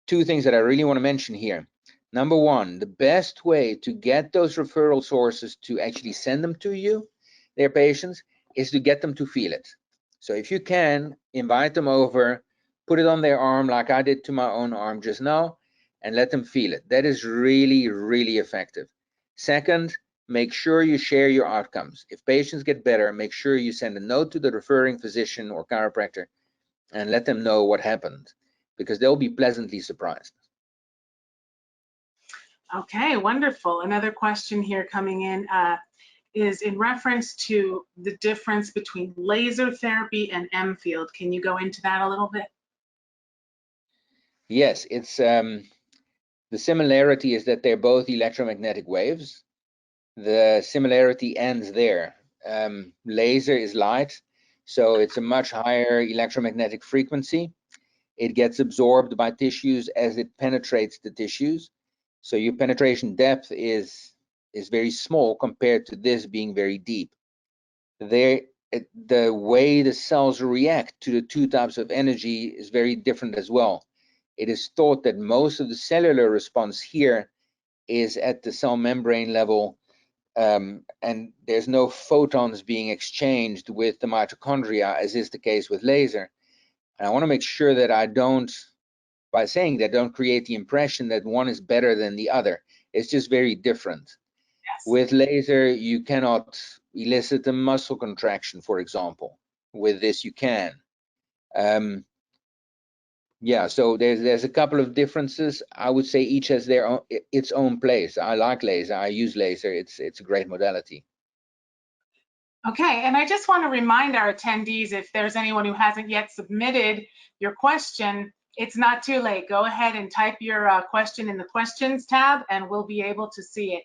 B: two things that I really want to mention here. Number one, the best way to get those referral sources to actually send them to you, their patients, is to get them to feel it. So if you can, invite them over, put it on their arm like I did to my own arm just now, and let them feel it. That is really, really effective. Second, make sure you share your outcomes. If patients get better, make sure you send a note to the referring physician or chiropractor and let them know what happened, because they'll be pleasantly surprised.
A: Okay, wonderful. Another question here coming in is in reference to the difference between laser therapy and Enfield. Can you go into that a little bit?
B: Yes, it's the similarity is that they're both electromagnetic waves. The similarity ends there. Laser is light, so it's a much higher electromagnetic frequency. It gets absorbed by tissues as it penetrates the tissues. So your penetration depth is very small compared to this being very deep. The way the cells react to the two types of energy is very different as well. It is thought that most of the cellular response here is at the cell membrane level, and there's no photons being exchanged with the mitochondria, as is the case with laser. And I want to make sure that I don't, by saying that, don't create the impression that one is better than the other. It's just very different.
A: Yes.
B: With laser, you cannot elicit a muscle contraction, for example. With this, you can. Yeah, so there's a couple of differences. I would say each has their own, its own place. I like laser. I use laser. It's a great modality.
A: Okay, and I just want to remind our attendees, if there's anyone who hasn't yet submitted your question, it's not too late. Go ahead and type your question in the questions tab and we'll be able to see it.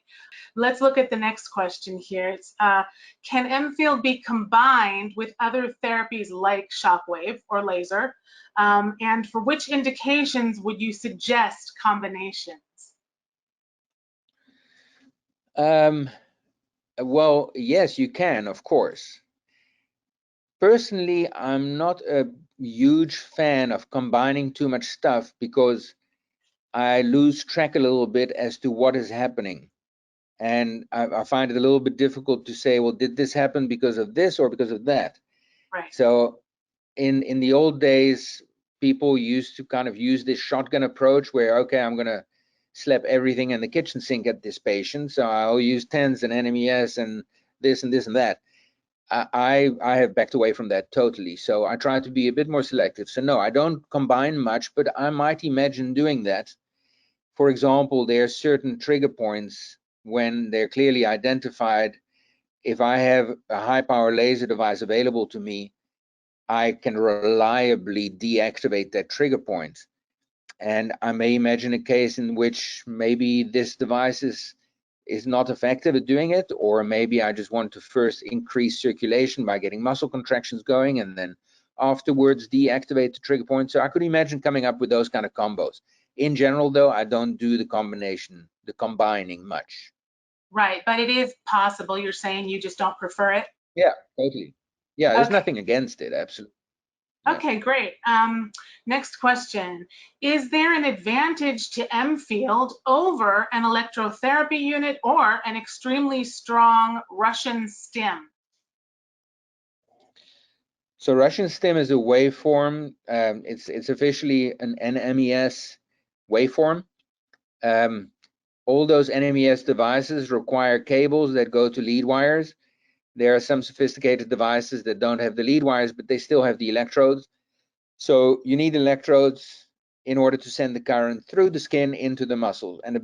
A: Let's look at the next question here. It's, can Enfield be combined with other therapies like shockwave or laser? And for which indications would you suggest combinations?
B: Well, yes, you can, of course. Personally, I'm not a huge fan of combining too much stuff because I lose track a little bit as to what is happening. And I find it a little bit difficult to say, well, did this happen because of this or because of that?
A: Right.
B: So in the old days, people used to kind of use this shotgun approach where, okay, I'm going to slap everything in the kitchen sink at this patient. So I'll use TENS and NMES and this and this and that. I have backed away from that totally. So I try to be a bit more selective. So no, I don't combine much, but I might imagine doing that. For example, there are certain trigger points when they're clearly identified. If I have a high power laser device available to me, I can reliably deactivate that trigger point. And I may imagine a case in which maybe this device is not effective at doing it, or maybe I just want to first increase circulation by getting muscle contractions going and then afterwards deactivate the trigger point. So I could imagine coming up with those kind of combos. In general, though, I don't do the combining much.
A: Right, but it is possible. You're saying you just don't prefer it?
B: Yeah, totally. Yeah, there's
A: Okay.
B: nothing against it, absolutely. Yeah.
A: Okay, great. Next question. Is there an advantage to Enfield over an electrotherapy unit or an extremely strong Russian stim?
B: So Russian stim is a waveform. It's officially an NMES waveform. All those NMES devices require cables that go to lead wires. There are some sophisticated devices that don't have the lead wires, but they still have the electrodes. So you need electrodes in order to send the current through the skin into the muscle. And the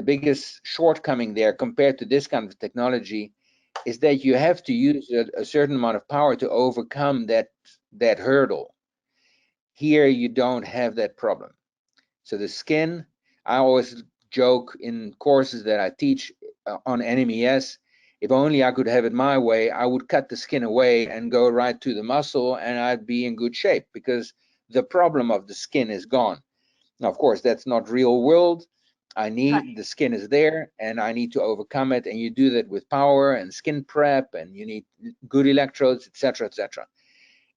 B: biggest shortcoming there compared to this kind of technology is that you have to use a certain amount of power to overcome that hurdle. Here you don't have that problem. So the skin I always joke in courses that I teach on NMES, if only I could have it my way, I would cut the skin away and go right to the muscle, and I'd be in good shape because the problem of the skin is gone. Now, of course, that's not real world. The skin is there and I need to overcome it. And you do that with power and skin prep, and you need good electrodes, etc., etc.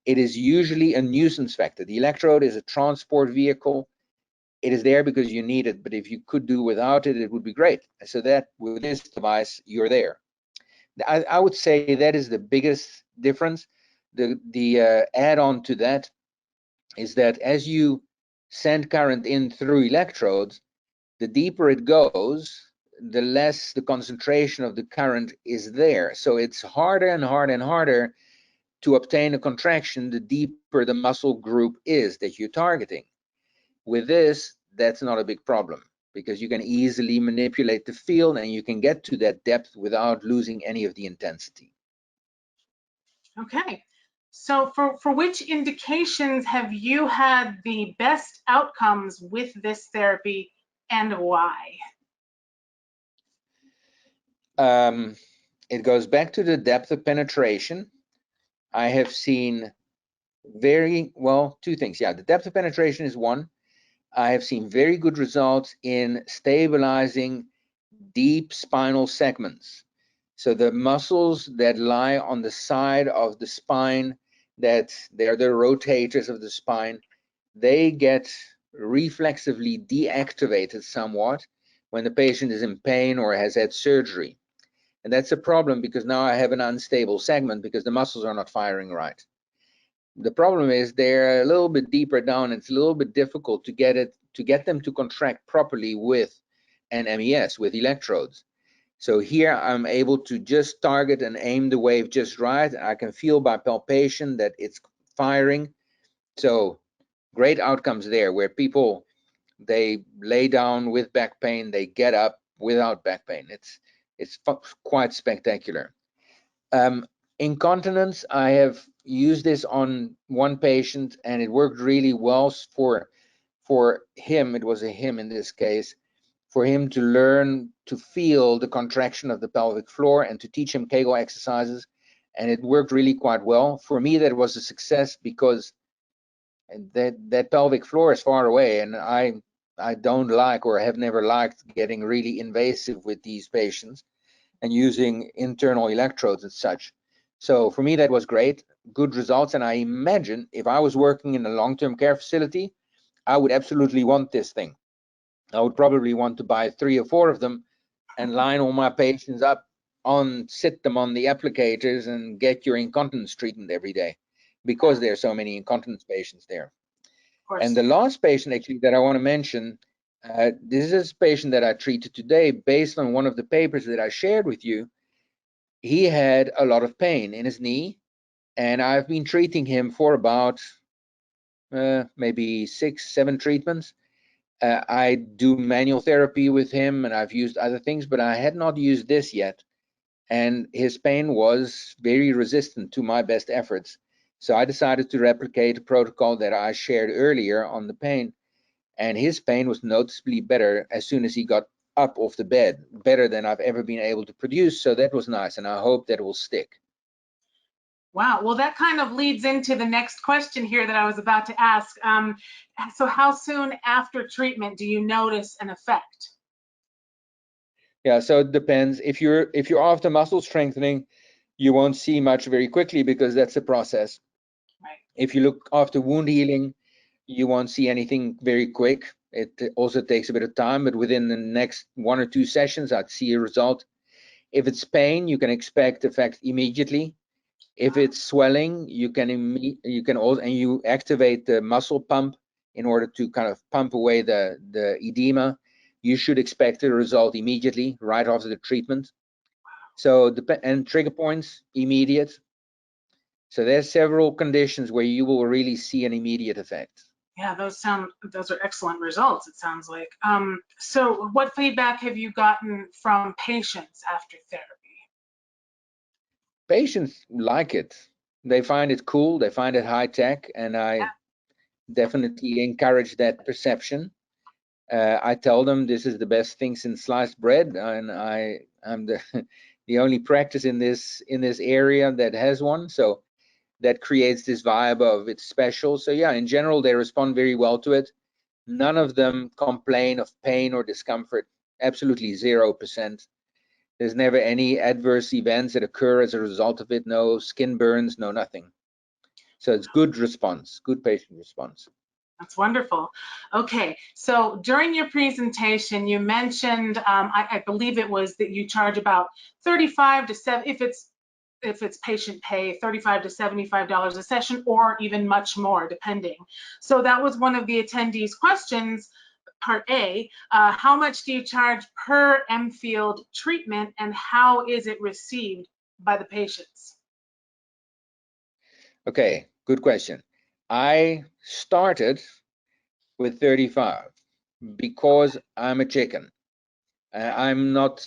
B: It is usually a nuisance factor. The electrode is a transport vehicle. It is there because you need it, but if you could do without it, it would be great. So that with this device, you're there. I would say that is the biggest difference. The add-on to that is that as you send current in through electrodes, the deeper it goes, the less the concentration of the current is there. So it's harder and harder and harder to obtain a contraction the deeper the muscle group is that you're targeting. With this, that's not a big problem because you can easily manipulate the field and you can get to that depth without losing any of the intensity.
A: Okay. So for which indications have you had the best outcomes with this therapy and why?
B: It goes back to the depth of penetration. I have seen two things. Yeah, the depth of penetration is one. I have seen very good results in stabilizing deep spinal segments. So the muscles that lie on the side of the spine, that they are the rotators of the spine, they get reflexively deactivated somewhat when the patient is in pain or has had surgery. And that's a problem because now I have an unstable segment because the muscles are not firing right. The problem is they're a little bit deeper down. It's a little bit difficult to get them to contract properly with an MES, with electrodes. So here I'm able to just target and aim the wave just right. I can feel by palpation that it's firing. So great outcomes there where people, they lay down with back pain, they get up without back pain. It's quite spectacular. Incontinence, I have used this on one patient and it worked really well for him. It was a him in this case, for him to learn to feel the contraction of the pelvic floor and to teach him Kegel exercises. And it worked really quite well. For me, that was a success because that pelvic floor is far away, and I don't like or have never liked getting really invasive with these patients and using internal electrodes and such. So for me, that was great, good results. And I imagine if I was working in a long-term care facility, I would absolutely want this thing. I would probably want to buy 3 or 4 of them and line all my patients up sit them on the applicators and get your incontinence treatment every day because there are so many incontinence patients there. And the last patient actually that I want to mention, this is a patient that I treated today based on one of the papers that I shared with you. He had a lot of pain in his knee, and I've been treating him for about maybe 6, 7 treatments. I do manual therapy with him, and I've used other things, but I had not used this yet. And his pain was very resistant to my best efforts. So I decided to replicate a protocol that I shared earlier on the pain, and his pain was noticeably better as soon as he got up off the bed, better than I've ever been able to produce. So that was nice, and I hope that will stick.
A: Wow, well, that kind of leads into the next question here that I was about to ask. So how soon after treatment do you notice an effect?
B: Yeah, so it depends. If you're after muscle strengthening, you won't see much very quickly because that's a process.
A: Right.
B: If you look after wound healing, you won't see anything very quick. It also takes a bit of time, but within the next 1 or 2 sessions, I'd see a result. If it's pain, you can expect effect immediately. If it's swelling, you can also, and you activate the muscle pump in order to kind of pump away the edema, you should expect a result immediately, right after the treatment. So and trigger points, immediate. So there's several conditions where you will really see an immediate effect.
A: Yeah, those are excellent results, it sounds like. So what feedback have you gotten from patients after therapy?
B: Patients like it. They find it cool, they find it high tech, and I definitely encourage that perception. I tell them this is the best thing since sliced bread, and I'm the the only practice in this area that has one. So that creates this vibe of it's special. So yeah, in general, they respond very well to it. None of them complain of pain or discomfort. Absolutely 0%. There's never any adverse events that occur as a result of it. No skin burns, no nothing. So it's good response, good patient response.
A: That's wonderful. Okay, so during your presentation, you mentioned, I believe it was that you charge about 35 to 7, if it's patient pay, $35 to $75 a session, or even much more, depending. So that was one of the attendees' questions, part A. How much do you charge per Enfield treatment, and how is it received by the patients?
B: Okay, good question. I started with 35 because I'm a chicken. I'm not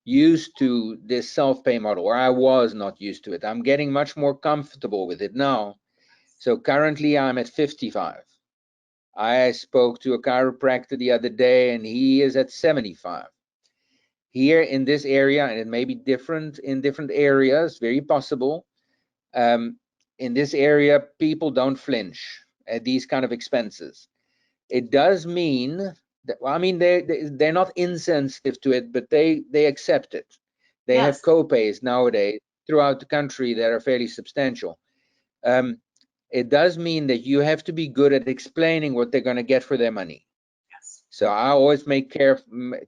B: used to this self-pay model, or I was not used to it. I'm getting much more comfortable with it now. So currently I'm at 55. I spoke to a chiropractor the other day and he is at 75. Here in this area, and it may be different in different areas, very possible. In this area, people don't flinch at these kind of expenses. It does mean that, well, I mean, they're not insensitive to it, but they accept it. They have
A: Yes.
B: co-pays nowadays throughout the country that are fairly substantial. It does mean that you have to be good at explaining what they're going to get for their money.
A: Yes.
B: So I always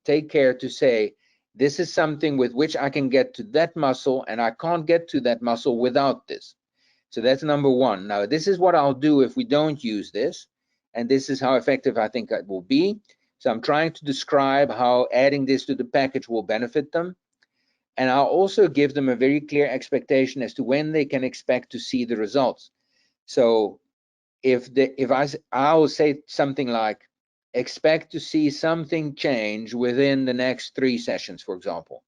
B: take care to say, this is something with which I can get to that muscle, and I can't get to that muscle without this. So that's number one. Now, this is what I'll do if we don't use this, and this is how effective I think it will be. So I'm trying to describe how adding this to the package will benefit them. And I'll also give them a very clear expectation as to when they can expect to see the results. So I'll say something like, expect to see something change within the next 3 sessions, for example.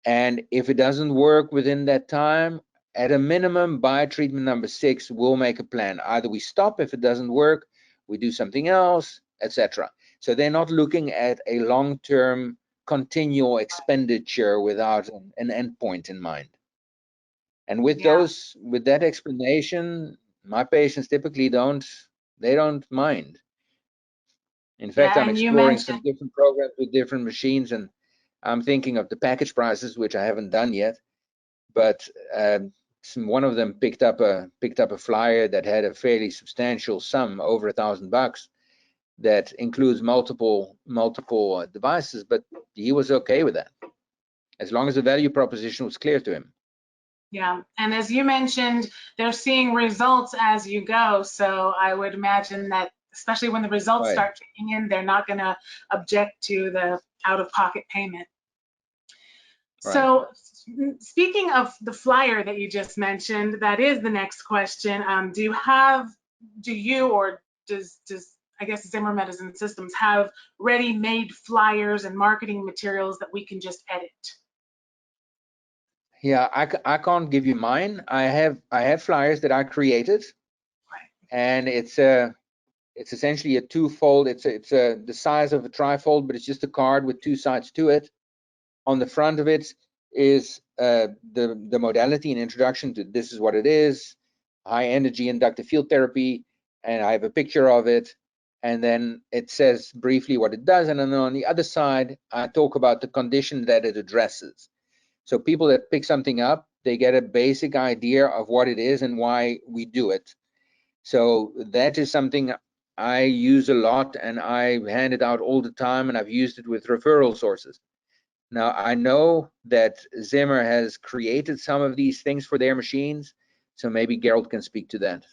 B: And if it doesn't work within that time, at a minimum, by treatment number 6, we'll make a plan. Either we stop if it doesn't work, we do something else, etc. So they're not looking at a long-term continual expenditure without an endpoint in mind. And with that explanation, my patients typically don't mind. In fact, I'm
A: And you
B: exploring some
A: mentioned,
B: different programs with different machines, and I'm thinking of the package prices, which I haven't done yet. But one of them picked up a flyer that had a fairly substantial sum, over $1,000, that includes multiple devices. But he was okay with that, as long as the value proposition was clear to him.
A: yeah, and as you mentioned, they're seeing results as you go. So I would imagine that, especially when the results start kicking in, they're not going to object to the out-of-pocket payment. Right. So speaking of the flyer that you just mentioned, that is the next question. Do you or does I guess Zimmer MedizinSystems have ready-made flyers and marketing materials that we can just edit?
B: Yeah, I can't give you mine. I have flyers that I created, right. And it's essentially a two-fold. It's the size of a trifold, but it's just a card with 2 sides to it. On the front of it is the modality and introduction to this is what it is, high energy inductive field therapy, and I have a picture of it. And then it says briefly what it does, and then on the other side, I talk about the condition that it addresses. So people that pick something up, they get a basic idea of what it is and why we do it. So that is something I use a lot, and I hand it out all the time, and I've used it with referral sources. Now, I know that Zimmer has created some of these things for their machines, so maybe Gerald can speak to that.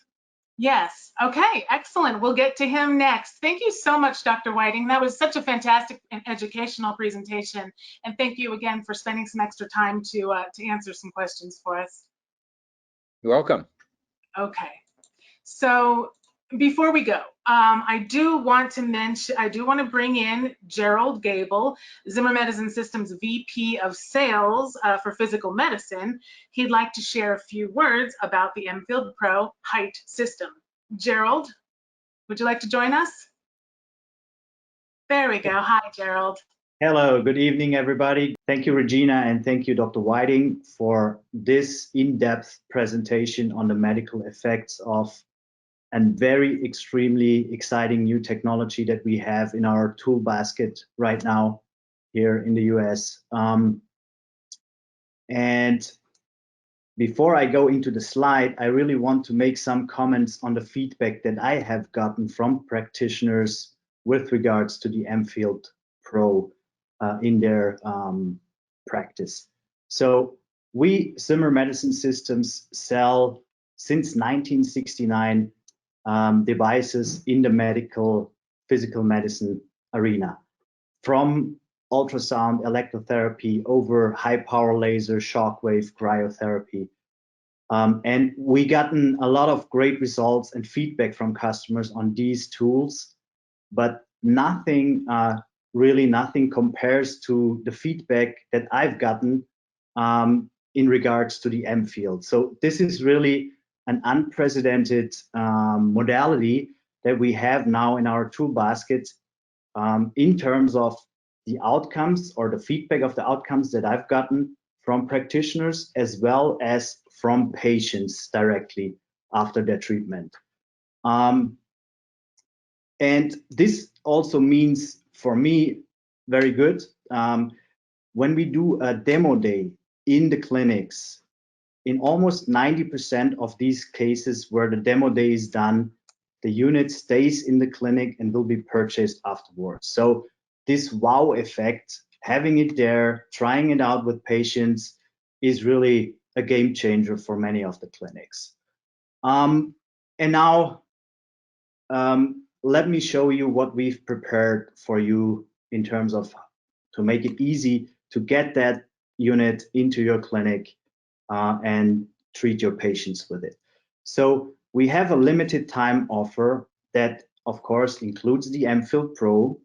A: Yes. Okay, excellent. We'll get to him next. Thank you so much, Dr. Whiting. That was such a fantastic and educational presentation. And thank you again for spending some extra time to answer some questions for us.
B: You're welcome.
A: Okay. So before we go, I do want to bring in Gerald Gable, Zimmer MedizinSystems VP of Sales for Physical Medicine. He'd like to share a few words about the Enfield Pro height system. Gerald, would you like to join us? There we go. Hi, Gerald.
C: Hello, good evening, everybody. Thank you, Regina, and thank you, Dr. Whiting, for this in-depth presentation on the medical effects of a very extremely exciting new technology that we have in our tool basket right now here in the US. And before I go into the slide, I really want to make some comments on the feedback that I have gotten from practitioners with regards to the Enfield Pro in their practice. So we, Zimmer MedizinSystems, sell since 1969 devices in the medical physical medicine arena, from ultrasound, electrotherapy, over high power laser, shockwave, cryotherapy. And we gotten a lot of great results and feedback from customers on these tools, but nothing, really nothing compares to the feedback that I've gotten in regards to the Enfield. So this is really an unprecedented modality that we have now in our tool basket in terms of the outcomes or the feedback of the outcomes that I've gotten from practitioners as well as from patients directly after their treatment. And this also means for me very good. When we do a demo day in the clinics, in almost 90% of these cases where the demo day is done, the unit stays in the clinic and will be purchased afterwards. So this wow effect, having it there, trying it out with patients, is really a game changer for many of the clinics. And now let me show you what we've prepared for you in terms of to make it easy to get that unit into your clinic and treat your patients with it. So we have a limited time offer that of course includes the Enfield Pro,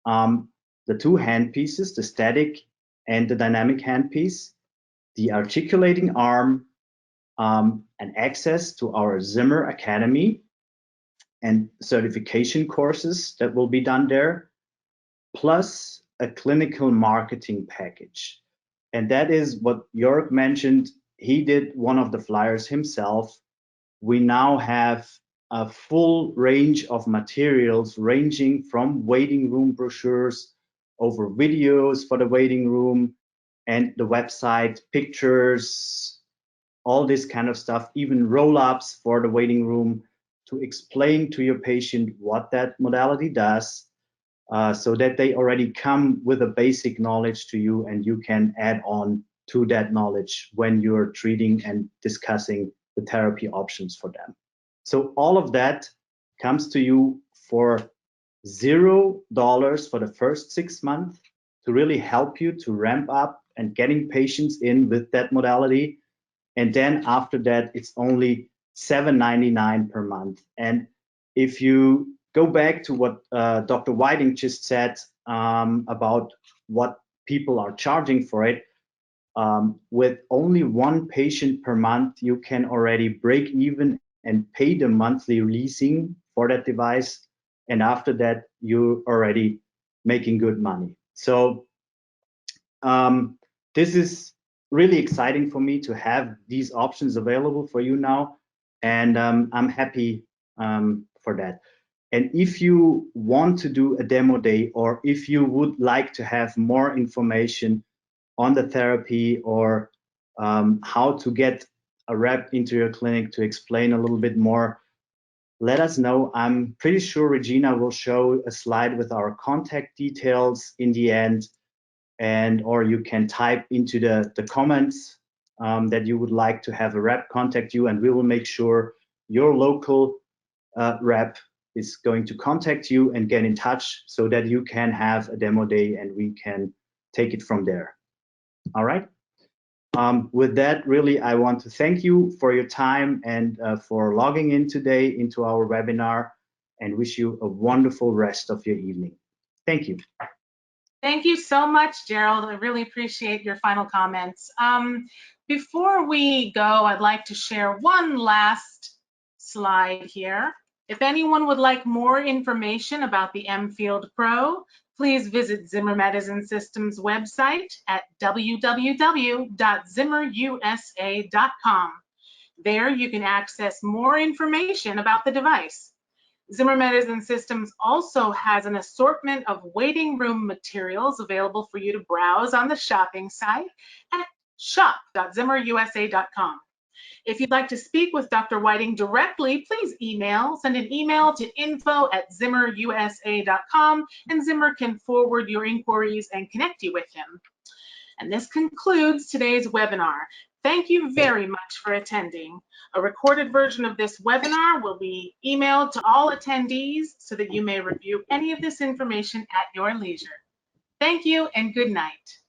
C: the two handpieces, the static and the dynamic handpiece, the articulating arm, and access to our Zimmer Academy and certification courses that will be done there, plus a clinical marketing package. And that is what Yorick mentioned. He did one of the flyers himself. We now have a full range of materials ranging from waiting room brochures over videos for the waiting room and the website, pictures, all this kind of stuff, even roll-ups for the waiting room to explain to your patient what that modality does, so that they already come with a basic knowledge to you and you can add on to that knowledge when you're treating and discussing the therapy options for them. So all of that comes to you for $0 for the first 6 months to really help you to ramp up and getting patients in with that modality. And then after that, it's only $7.99 per month. And if you go back to what Dr. Whiting just said about what people are charging for it, with only one patient per month, you can already break even and pay the monthly leasing for that device. And after that, you're already making good money. So this is really exciting for me to have these options available for you now. And I'm happy for that. And if you want to do a demo day, or if you would like to have more information on the therapy or how to get a rep into your clinic to explain a little bit more, let us know. I'm pretty sure Regina will show a slide with our contact details in the end, and or you can type into the comments that you would like to have a rep contact you, and we will make sure your local rep is going to contact you and get in touch so that you can have a demo day and we can take it from there. All right. With that, really, I want to thank you for your time and for logging in today into our webinar, and wish you a wonderful rest of your evening. Thank you.
A: Thank you so much, Gerald. I really appreciate your final comments. Before we go, I'd like to share one last slide here. If anyone would like more information about the Enfield Pro, please visit Zimmer MedizinSystems website at www.zimmerusa.com. There you can access more information about the device. Zimmer MedizinSystems also has an assortment of waiting room materials available for you to browse on the shopping site at shop.zimmerusa.com. If you'd like to speak with Dr. Whiting directly, please send an email to info@zimmerusa.com, and Zimmer can forward your inquiries and connect you with him. And this concludes today's webinar. Thank you very much for attending. A recorded version of this webinar will be emailed to all attendees so that you may review any of this information at your leisure. Thank you and good night.